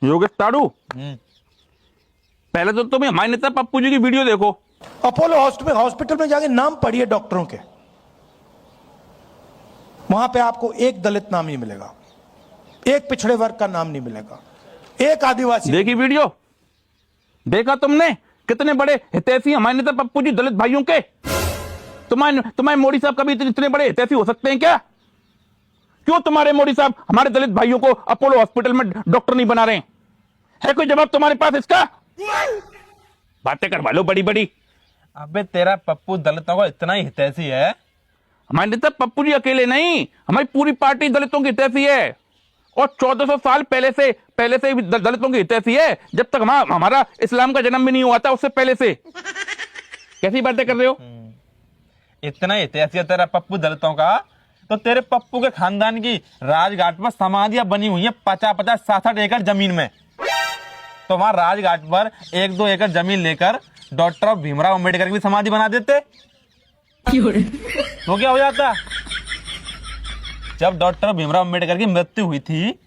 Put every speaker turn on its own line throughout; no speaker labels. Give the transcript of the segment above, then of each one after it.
योगेश ताड़ू, पहले तो तुम्हें हमारे नेता पप्पू जी की वीडियो देखो।
अपोलो हॉस्पिटल में जाके नाम पढ़िए डॉक्टरों के, वहां पे आपको एक दलित नाम नहीं मिलेगा, एक पिछड़े वर्ग का नाम नहीं मिलेगा, एक आदिवासी।
देखी वीडियो? देखा तुमने कितने बड़े हितैषी हमारे नेता पप्पू जी दलित भाइयों के? तुम्हारे मोदी साहब कभी इतने बड़े हितैषी हो सकते हैं क्या? क्यों तुम्हारे मोदी साहब हमारे दलित भाइयों को अपोलो हॉस्पिटल में डॉक्टर नहीं बना रहे हैं? है कोई जवाब तुम्हारे पास इसका? बातें करवा लो बड़ी बड़ी।
अबे तेरा पप्पू दलितों का इतना ही हितैषी है?
हमारे नेता पप्पू जी अकेले नहीं, हमारी पूरी पार्टी दलितों की हितैषी है, और 1400 साल पहले से ही दलितों की हितैषी है। जब तक हमारा इस्लाम का जन्म भी नहीं हुआ था, उससे पहले से। कैसी बातें कर रहे हो?
इतना हितैषी है तेरा पप्पू दलितों का, तो तेरे पप्पू के खानदान की राजघाट पर समाधियां बनी हुई है 50-50, 67 एकड़ जमीन में। तो वहां राजघाट पर 1-2 एकड़ जमीन लेकर डॉक्टर भीमराव अंबेडकर की भी समाधि बना देते, तो क्या हो जाता? जब डॉक्टर भीमराव अंबेडकर की मृत्यु हुई थी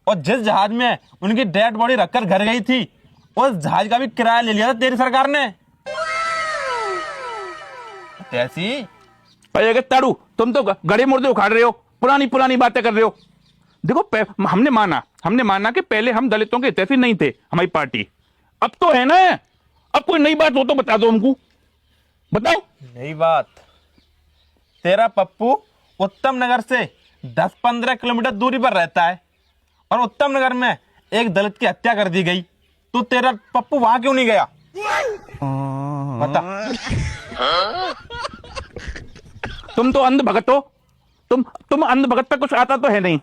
और जिस जहाज में उनकी डेड बॉडी रखकर घर गई थी, उस जहाज का भी किराया ले लिया था तेरी सरकार ने। ऐसी
अरे ताड़ू, तुम तो गड़े मुर्दे उखाड़ रहे हो, पुरानी बातें कर रहे हो। देखो, हमने माना कि पहले हम दलितों के हितैषी नहीं थे हमारी पार्टी, अब तो है ना। अब कोई नई बात हो तो बता दो हमको, बताओ।
नई बात? तेरा पप्पू उत्तम नगर से 10-15 किलोमीटर दूरी पर रहता है, और उत्तम नगर में एक दलित की हत्या कर दी गई, तो तेरा पप्पू वहां क्यों नहीं गया? बता।
तुम तो अंध भगत हो। तुम अंध भगत पे कुछ आता तो है नहीं,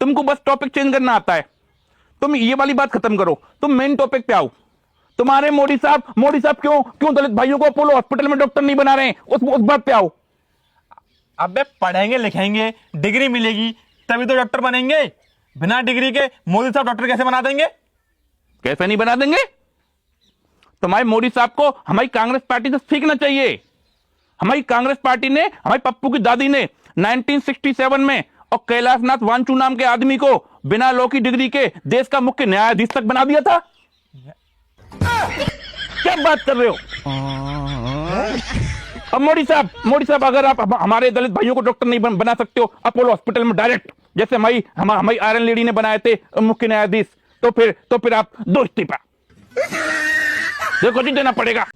तुमको बस टॉपिक चेंज करना आता है। तुम ये वाली बात खत्म करो, तुम मेन टॉपिक पे आओ। तुम्हारे मोदी साहब क्यों दलित भाइयों को अपोलो हॉस्पिटल में डॉक्टर नहीं बना रहे हैं, उस बात पे आओ।
अबे पढ़ेंगे लिखेंगे, डिग्री मिलेगी तभी तो डॉक्टर बनेंगे। बिना डिग्री के मोदी साहब डॉक्टर कैसे बना देंगे?
कैसे नहीं बना देंगे? तुम्हारे मोदी साहब को हमारी कांग्रेस पार्टी से सीखना चाहिए। हमारी कांग्रेस पार्टी ने, हमारी पप्पू की दादी ने 1967 में और कैलाशनाथ वांचू नाम के आदमी को बिना लॉ की डिग्री के देश का मुख्य न्यायाधीश तक बना दिया था। क्या बात कर रहे हो? अब मोदी साहब अगर आप हमारे दलित भाइयों को डॉक्टर नहीं बना सकते हो अपोलो हॉस्पिटल में डायरेक्ट, जैसे हमारी आयरन लेडी ने बनाए थे मुख्य न्यायाधीश, तो फिर आप दो इस्तीफा देखो जी देना पड़ेगा।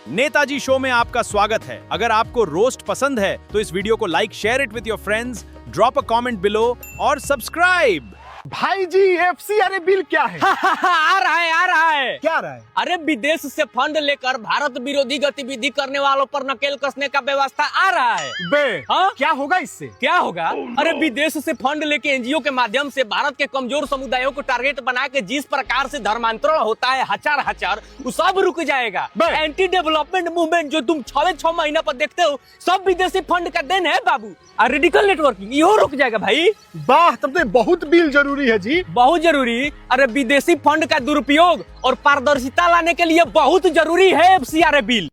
नेताजी शो में आपका स्वागत है। अगर आपको रोस्ट पसंद है तो इस वीडियो को like, share it with your friends, drop a comment below और सब्सक्राइब।
भाई जी एफसीआरए बिल क्या है?
आ रहा है।
क्या रहा है?
अरे विदेश से फंड लेकर भारत विरोधी गतिविधि करने वालों पर नकेल कसने का व्यवस्था आ रहा है।
बे,
हाँ?
क्या होगा इससे?
क्या होगा? अरे विदेश से फंड लेके एनजीओ के माध्यम से भारत के कमजोर समुदायों को टारगेट बना के जिस प्रकार से धर्मांतरण होता है हचार वो सब रुक जाएगा। एंटी डेवलपमेंट मूवमेंट जो तुम 6 महीना पर देखते हो, सब विदेशी फंड का देन है बाबू। रेडिकल नेटवर्किंग यो रुक जाएगा भाई।
वाह, तब तो बहुत बिल जरूरी है जी।
बहुत जरूरी। अरे विदेशी फंड का दुरुपयोग और पारदर्शिता लाने के लिए बहुत जरूरी है एफसीआरए बिल।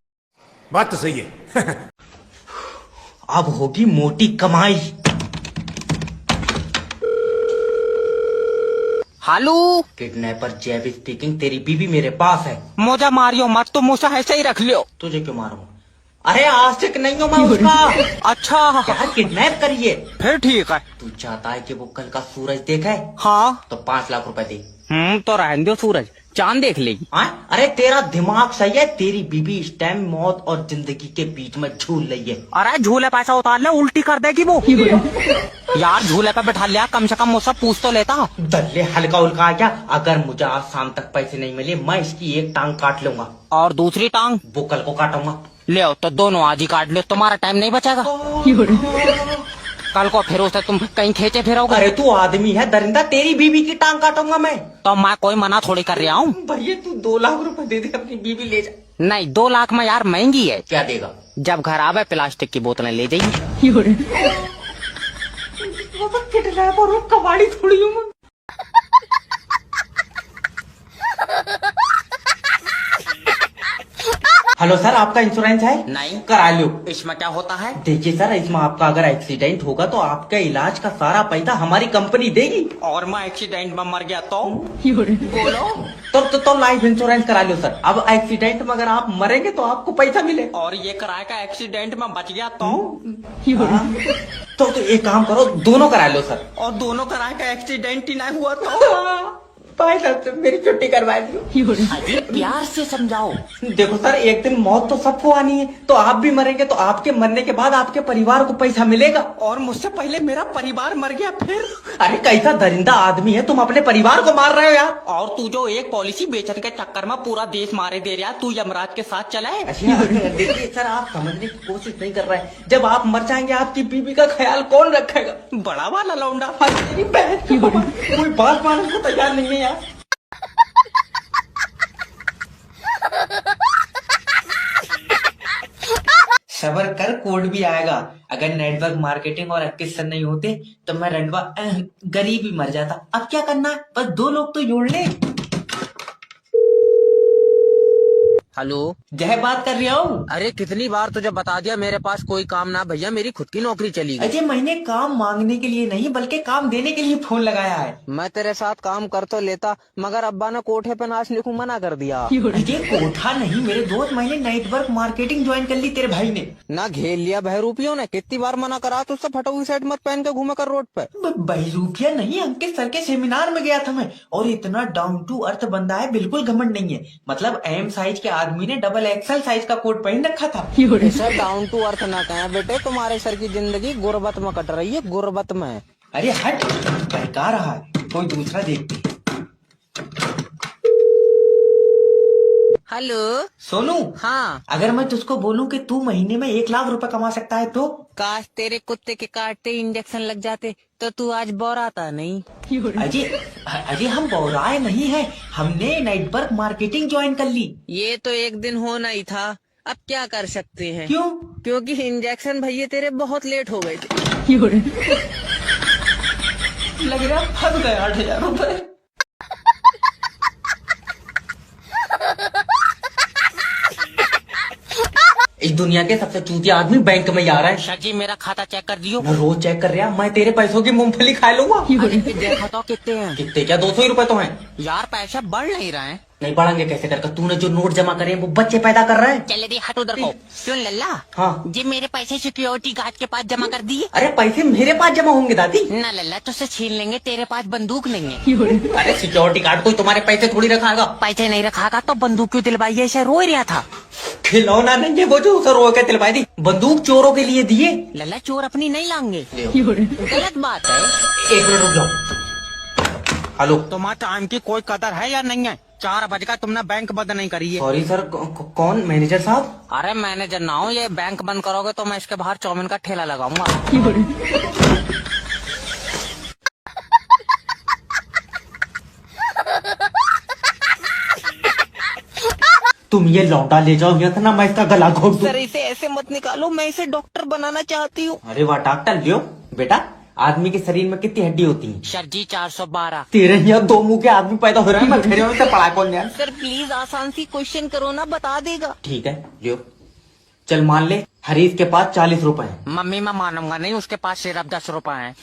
बात तो सही है।
अब होगी मोटी कमाई।
हेलो,
किडनैपर जेबी स्पीकिंग। तेरी बीबी मेरे पास है।
मोजा मारियो मत, तो मोजा ऐसे ही रख लियो।
तुझे क्यों मारूं? अरे आशिक नहीं हूँ मैं उसका।
अच्छा,
क्या किडनैप करिए?
फिर ठीक है।
तू चाहता है कि वो कल का सूरज देखा है?
हाँ।
तो 5 लाख रुपए दे।
तो रहने दो, सूरज चांद देख लेगी।
अरे तेरा दिमाग सही है? तेरी बीबी इस टाइम मौत और जिंदगी के बीच में झूल रही है।
अरे झूले पैसा उतार ले, उल्टी कर देगी वो। यार झूले पे बैठा लिया, कम से कम मुझसे पूछ तो लेता।
दल्ले हल्का उल्का आ गया। अगर मुझे आज शाम तक पैसे नहीं मिले, मैं इसकी एक टांग काट लूंगा।
और दूसरी टांग?
वो कल को काटूंगा।
ले आओ, तो दोनों आज ही काट लो, तुम्हारा टाइम नहीं बचेगा। कल को फिर उसे तुम कहीं खींचे फिरोगे।
अरे तू आदमी है दरिंदा, तेरी बीबी की टांग काटूंगा मैं।
तो मैं कोई मना थोड़ी कर रहा हूँ।
भैया तू 2 लाख रुपए दे दे, अपनी बीबी ले जा।
नहीं, 2 लाख में यार महंगी है।
क्या देगा?
जब घर आवे प्लास्टिक की बोतलें ले जाइए।
कबाड़ी थोड़ी हूँ। हेलो सर, आपका इंश्योरेंस है?
नहीं।
करा लो।
इसमें क्या होता है?
देखिए सर, इसमें आपका अगर एक्सीडेंट होगा तो आपका इलाज का सारा पैसा हमारी कंपनी देगी।
और मैं एक्सीडेंट में मर गया तो बोलो।
तो लाइफ इंश्योरेंस करा लो सर। अब एक्सीडेंट में अगर आप मरेंगे तो आपको पैसा मिले।
और ये कराए का एक्सीडेंट में बच गया तो
तो एक काम करो, दोनों करा लो सर।
और दोनों कराए का एक्सीडेंट ही नहीं हुआ तो
भाई साहब मेरी छुट्टी करवा दियो।
अरे प्यार से समझाओ।
देखो सर, एक दिन मौत तो सबको आनी है, तो आप भी मरेंगे तो आपके मरने के बाद आपके परिवार को पैसा मिलेगा।
और मुझसे पहले मेरा परिवार मर गया फिर।
अरे कैसा दरिंदा आदमी है, तुम अपने परिवार को मार रहे हो यार।
और तू जो एक पॉलिसी बेचने के चक्कर में पूरा देश मारे दे रहा, तू यमराज के साथ चला है।
देखिए सर, आप समझने की कोशिश नहीं कर रहे हैं। जब आप मर जाएंगे आपकी बीवी का ख्याल कौन रखेगा?
बड़ा वाला लौंडा।
तेरी बहन की मां, कोई बात मानने को तैयार नहीं है यार। सबर कर, कोड भी आएगा। अगर नेटवर्क मार्केटिंग और 21 सर नहीं होते तो मैं रंडवा गरीब ही मर जाता। अब क्या करना है, बस 2 लोग तो जोड़ ले।
हेलो,
जय बात कर रहा हूँ।
अरे कितनी बार तुझे बता दिया मेरे पास कोई काम ना भैया, मेरी खुद की नौकरी चली गई।
अजय, मैंने काम मांगने के लिए नहीं बल्कि काम देने के लिए फोन लगाया है।
मैं तेरे साथ काम कर तो लेता, मगर अब्बा ने कोठे पे नाच लिखूं मना कर दिया।
अजय कोठा नहीं मेरे दोस्त, मैंने नेटवर्क मार्केटिंग ज्वाइन कर ली तेरे भाई ने।
ना घेर लिया बहरूपियों ने, कितनी बार मना करा तो उससे फटा हुई शर्ट मत पहन के घूमा कर रोड पे।
बहरूपिया नहीं, अंकित सर के सेमिनार में गया था मैं, और इतना डाउन टू अर्थ बंदा है, बिल्कुल घमंड नहीं है। मतलब एम साइज के आदमी ने डबल एक्सल साइज का कोट पहन रखा था।
सर डाउन टू अर्थ ना कहें बेटे, तुम्हारे सर की जिंदगी गुर्बत में कट रही है, गुर्बत में।
अरे हट, बहका रहा है, कोई दूसरा देखते।
हेलो
सोनू,
हाँ,
अगर मैं तुझको बोलूं कि तू महीने में 1 लाख रुपए कमा सकता है तो?
काश तेरे कुत्ते के काटते इंजेक्शन लग जाते तो तू आज बोराता नहीं।
अजय हम बौराए नहीं है, हमने नेटवर्क मार्केटिंग ज्वाइन कर ली।
ये तो एक दिन होना ही था, अब क्या कर सकते हैं।
क्यों?
क्योंकि इंजेक्शन भैया तेरे बहुत लेट हो गए थे।
लग रहा फंस गए 8,000 रुपए। इस दुनिया के सबसे चूतिया आदमी बैंक में जा रहा है।
सर जी मेरा खाता चेक कर दियो।
मैं रोज चेक कर रहा, मैं तेरे पैसों की मूंगफली खा लूंगा।
अरे फिर देखो तो कितने हैं।
कितने क्या, 200 ही रुपए तो हैं।
यार पैसे बढ़ नहीं रहे हैं।
नहीं बढ़ेंगे कैसे कर? तूने जो नोट जमा करे हैं वो बच्चे पैदा कर रहे हैं।
चल रे हट उधर को। सुन लल्ला,
हाँ।
जी मेरे पैसे सिक्योरिटी गार्ड के पास जमा कर दिए।
अरे पैसे मेरे पास जमा होंगे दादी।
ना लल्ला तुझसे छीन लेंगे, तेरे पास बंदूक नहीं है।
अरे सिक्योरिटी गार्ड कोई तुम्हारे पैसे थोड़ी रखागा।
पैसे नहीं रखा तो बंदूक क्यों दिलवाई? ऐसे रो रहा था।
खिलौना नहीं है वो जो उसे रो के दिलवाई दी, बंदूक चोरों के लिए दिए।
लल्ला चोर अपनी नहीं लाएंगे, गलत बात है।
1 मिनट रुक जाओ। हेलो,
तुम्हारे टाइम की कोई कदर है या नहीं है? 4 बज का तुमने बैंक बंद नहीं करी है।
सॉरी सर, कौन मैनेजर साहब?
अरे मैनेजर ना हो, ये बैंक बंद करोगे तो मैं इसके बाहर चाउमीन का ठेला लगाऊंगा।
तुम ये लौंडा ले जाओ यहाँ ना, मैं इसका गला घोट दूं।
सर इसे ऐसे मत निकालो, मैं इसे डॉक्टर बनाना चाहती हूँ।
अरे वाह डॉक्टर, लियो बेटा। आदमी के शरीर में कितनी हड्डी होती है?
सर जी 412।
तेरे यहाँ 2 मुंह के आदमी पैदा हो रहे हैं, मैं फिर से पढ़ा कौन यार?
सर प्लीज आसान सी क्वेश्चन करो ना, बता देगा।
ठीक है लियो। चल मान ले हरीश के पास 40 रुपए हैं।
मम्मी मैं मानूंगा नहीं, उसके पास सिर्फ 10 रुपए हैं।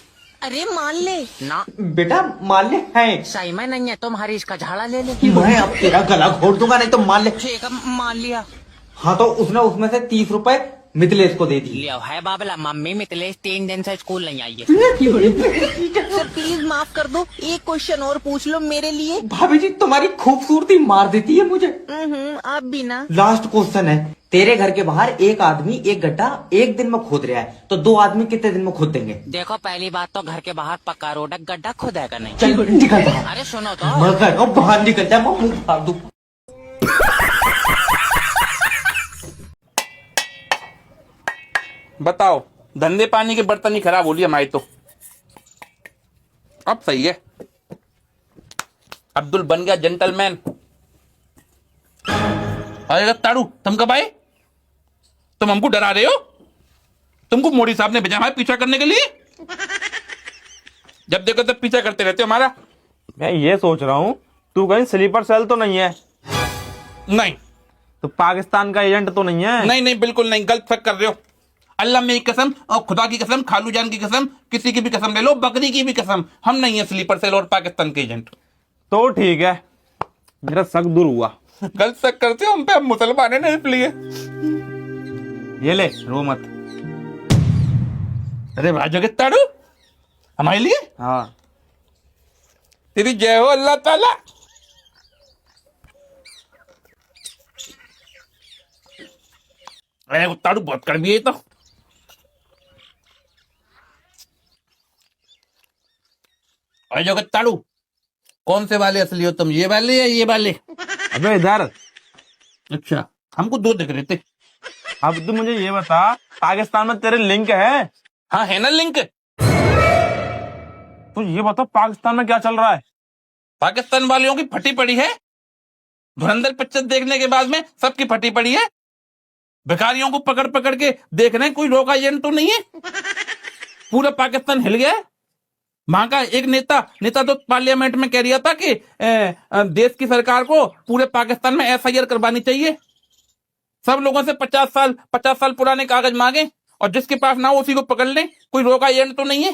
अरे मान ले ना।
बेटा मान ले है।
सही में नहीं है, तुम हरीश का झाड़ा ले ले।
मैं अब तेरा गला घोट दूंगा, नहीं तो मान ले।
ठीक है मान लिया।
हाँ तो उसने उसमें से 30 रुपए मिथिलेश को दे दी।
लियो है बाबला, मम्मी मिथिलेश 3 दिन से स्कूल नहीं आई है। सर प्लीज माफ कर दो, एक क्वेश्चन और पूछ लो मेरे लिए।
भाभी जी तुम्हारी खूबसूरती मार देती है मुझे।
आप भी ना।
लास्ट क्वेश्चन है, तेरे घर के बाहर एक आदमी एक गड्ढा 1 दिन में खोद रहा है, तो 2 आदमी कितने दिन में खोद देंगे?
देखो पहली बात तो घर के बाहर पक्का रोड है, गड्ढा खुदेगा नहीं।
चल निकल बाहर।
अरे सुनो तो,
मैं कह रहा हूँ बाहर निकल जा, मैं मुंह फाड़ दूं।
बताओ, धंधे पानी के बर्तन ही खराब हो लिया हमारे तो। अब सही है, अब्दुल बन गया जेंटलमैन। अरे ताड़ू, तुम कब आए? तुम हमको डरा रहे हो? तुमको मोदी साहब ने भेजा हमारे पीछा करने के लिए? जब देखो तब पीछा करते रहते हो हमारा।
मैं ये सोच रहा हूँ तू कहीं स्लीपर सेल तो नहीं है?
नहीं,
तो पाकिस्तान का एजेंट तो नहीं है?
नहीं नहीं, बिल्कुल नहीं, गलत फर्क कर रहे हो। अल्लाह मेरी कसम और खुदा की कसम, खालू जान की कसम, किसी की भी कसम ले लो, बकरी की भी कसम, हम नहीं है स्लीपर सेल और पाकिस्तान के एजेंट।
तो ठीक है, मेरा शक दूर हुआ।
गलत शक करते हो हम पे, हम मुसलमान है ना इसलिए।
ये ले, रो मत।
अरे भाजो के ताड़ू हमारे लिए,
हाँ,
तेरी जय हो अल्लाह ताला। अरे ताड़ू बहुत कर दिए तो। अरे जो के ताड़ू, कौन से वाले असली हो तुम, ये वाले या ये वाले?
अबे इधर।
अच्छा, हमको दो दिख रहे थे।
अब तू मुझे ये बता, पाकिस्तान में तेरे लिंक है?
हाँ है ना लिंक।
तो ये बता पाकिस्तान में क्या चल रहा है?
पाकिस्तान वालियों की फटी पड़ी है, धुरंधर पिक्चर देखने के बाद में सबकी फटी पड़ी है। भिखारियों को पकड़ पकड़ के देख रहे हैं, कोई रोका एजेंट तो नहीं है। पूरा पाकिस्तान हिल गया है। वहां का एक नेता तो पार्लियामेंट में कह रहा था कि देश की सरकार को पूरे पाकिस्तान में एफआईआर करवानी चाहिए, सब लोगों से 50 साल पुराने कागज मांगे और जिसके पास ना हो उसी को पकड़ लें, कोई रोका एजेंट तो नहीं है।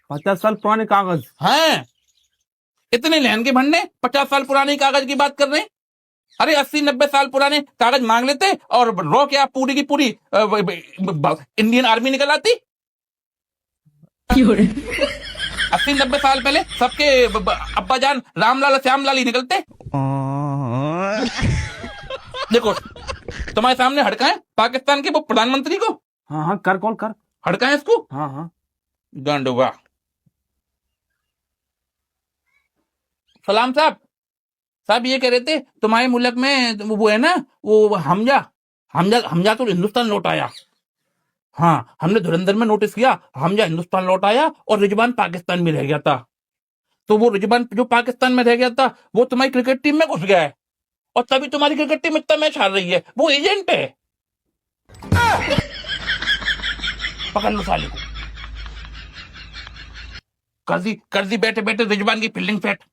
50 साल पुराने कागज?
हाँ, इतने लहन के भंडे 50 साल पुराने कागज की बात कर रहे हैं। अरे 80-90 साल पुराने कागज मांग लेते और रो क्या पूरी की पूरी इंडियन आर्मी निकल आती। 80-90 साल पहले सबके अब्बा जान रामलाल श्यामलाल ही निकलते। देखो तुम्हारे सामने हड़काएं पाकिस्तान के वो प्रधानमंत्री को।
हाँ हाँ, कर कॉल कर।
हड़काएं इसको।
हाँ हाँ।
गांडोगा। सलाम साहब ये कह रहे थे तुम्हारे मुल्क में वो है ना, वो हमजा तो हिंदुस्तान लौट आया। हाँ, हमने धुरंधर में नोटिस किया, हमजा हिंदुस्तान लौट आया और रिजवान पाकिस्तान में रह गया था। तो वो रिजवान जो पाकिस्तान में रह गया था वो तुम्हारी क्रिकेट टीम में घुस गया है और तभी तुम्हारी क्रिकेट टीम इतना मैच हार रही है। वो एजेंट है। पकड़ लो साले को। कर दी बैठे बैठे रिजवान की फील्डिंग सेट।